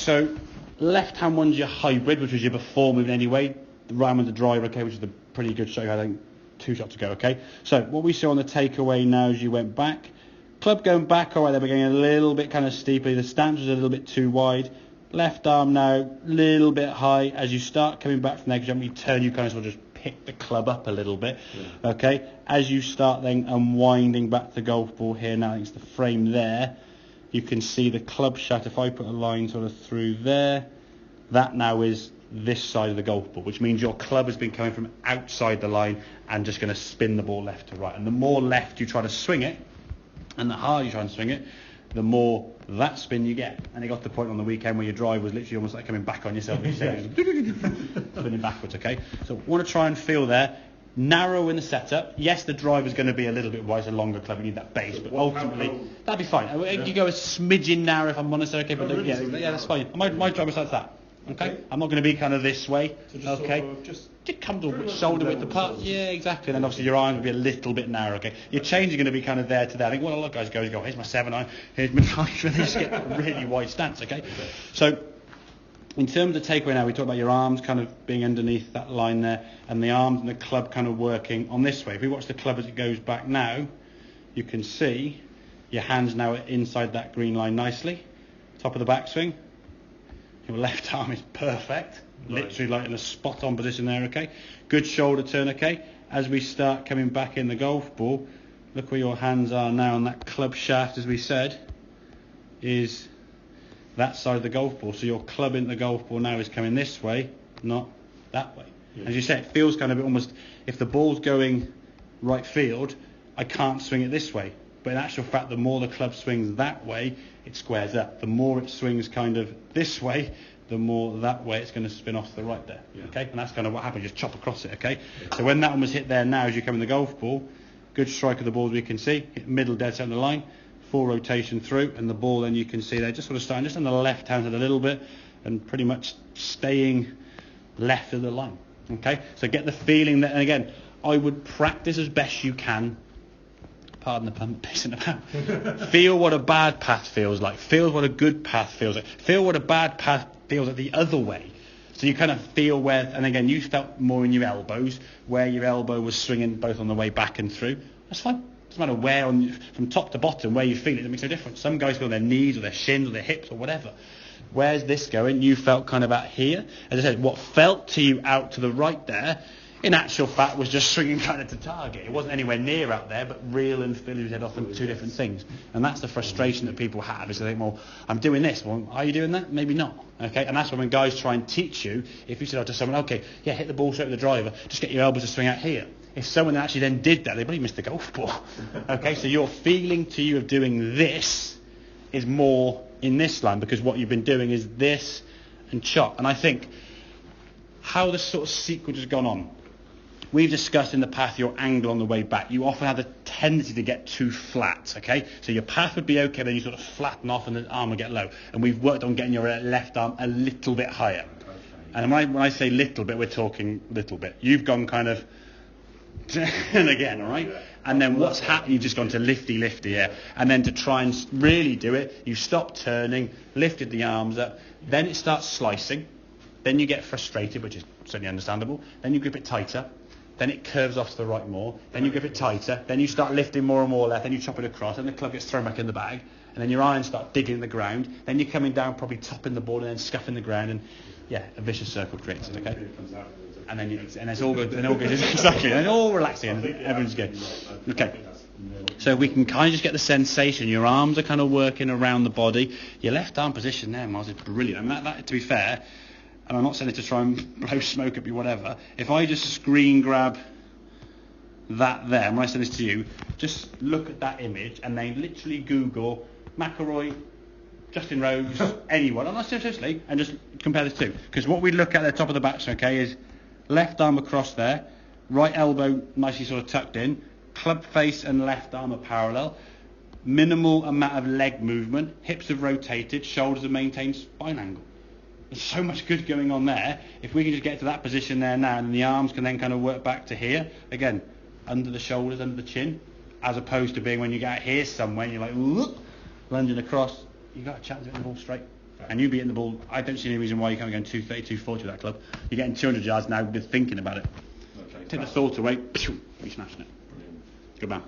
so left-hand one's your hybrid, which was your before moving anyway. The right one's the driver, okay, which is a pretty good shot, I think 2 shots ago, okay. So what we saw on the takeaway now as you went back, club going back, all right, they were getting a little bit kind of steeply. The stance was a little bit too wide. Left arm now, a little bit high. As you start coming back from there, because you turn, you kind of sort of just pick the club up a little bit, okay. As you start then unwinding back the golf ball here now, I think it's the frame there. You can see the club shaft. If I put a line sort of through there, that now is this side of the golf ball, which means your club has been coming from outside the line and just going to spin the ball left to right. And the more left you try to swing it, and the harder you try and swing it, the more that spin you get. And it got to the point on the weekend where your drive was literally almost like coming back on yourself. You said, spinning backwards, okay? So want to try and feel there. Narrow in the setup. Yes, the drive is going to be a little bit wide, it's a longer club, you need that base, but ultimately, that'd be fine. You go a smidgen narrow if I'm honest, okay, but yeah, that's fine. My driver starts that. Okay, I'm not going to be kind of this way. So okay, just comfortable with shoulder width apart. Yeah, exactly. And then obviously your iron will be a little bit narrow. Okay, your change is going to be kind of there to there. I think what a lot of guys go, here's my 7-iron, here's my 9, and they just get a really wide stance. Okay, so in terms of takeaway now, we talk about your arms kind of being underneath that line there, and the arms and the club kind of working on this way. If we watch the club as it goes back now, you can see your hands now are inside that green line nicely. Top of the backswing. Your left arm is perfect, literally like in a spot on position there, okay? Good shoulder turn, okay? As we start coming back in the golf ball, look where your hands are now on that club shaft, as we said, is that side of the golf ball. So your club in the golf ball now is coming this way, not that way. Yeah. As you say, it feels kind of almost, if the ball's going right field, I can't swing it this way. But in actual fact, the more the club swings that way, it squares up. The more it swings kind of this way, the more that way it's going to spin off to the right there. Yeah. Okay, and that's kind of what happens. Just chop across it. Okay. Yeah. So when that one was hit there now, as you come in the golf ball, good strike of the ball as we can see, hit middle dead center line, full rotation through, and the ball then you can see there just sort of starting just on the left hand side a little bit, and pretty much staying left of the line. Okay. So get the feeling that, and again, I would practice as best you can. Pardon the pun, pissing about. Feel what a bad path feels like. Feel what a good path feels like. Feel what a bad path feels like the other way. So you kind of feel where, and again, you felt more in your elbows, where your elbow was swinging both on the way back and through. That's fine. Doesn't matter where, from top to bottom, where you feel it, it makes no difference. Some guys feel their knees or their shins or their hips or whatever. Where's this going? You felt kind of out here. As I said, what felt to you out to the right there, in actual fact, was just swinging kind of to target. It wasn't anywhere near out there, but real and feel his head off on two different things. And that's the frustration that people have, is they think, well, I'm doing this. Well, are you doing that? Maybe not. Okay, and that's when guys try and teach you, if you said to someone, okay, yeah, hit the ball straight with the driver, just get your elbows to swing out here. If someone actually then did that, they probably missed the golf ball. Okay, so your feeling to you of doing this is more in this line, because what you've been doing is this and chop. And I think how this sort of sequence has gone on, we've discussed in the path your angle on the way back. You often have the tendency to get too flat, okay? So your path would be okay, then you sort of flatten off and the arm will get low. And we've worked on getting your left arm a little bit higher. And when I say little bit, we're talking little bit. You've gone kind of, and again, all right? And then what's happened, you've just gone to lifty, yeah. And then to try and really do it, you stop turning, lifted the arms up, then it starts slicing. Then you get frustrated, which is certainly understandable. Then you grip it tighter. Then it curves off to the right more. Then you grip it tighter. Then you start lifting more and more left. Then you chop it across. Then the club gets thrown back in the bag. And then your irons start digging in the ground. Then you're coming down, probably topping the ball and then scuffing the ground. And yeah, a vicious circle creates it, okay? And then and it's all good. And all good. Exactly. And all relaxing. And everyone's good. Okay. So we can kind of just get the sensation. Your arms are kind of working around the body. Your left arm position there, Miles, is brilliant. I mean, that to be fair, and I'm not saying it to try and blow smoke up you, whatever. If I just screen grab that there, and when I send this to you, just look at that image and then literally Google McIlroy, Justin Rose, anyone, and seriously, and just compare the two. Because what we look at the top of the backswing, okay, is left arm across there, right elbow nicely sort of tucked in, club face and left arm are parallel, minimal amount of leg movement, hips have rotated, shoulders have maintained spine angle. There's so much good going on there. If we can just get to that position there now, and the arms can then kind of work back to here, again, under the shoulders, under the chin, as opposed to being when you get out here somewhere and you're like, whoop, lunging across, you've got a chance of getting the ball straight. And you beating the ball, I don't see any reason why you can't be going 230, 240 with that club. You're getting 200 yards now with thinking about it. Okay. Take the thought away, you're smashing it. Brilliant. Good man.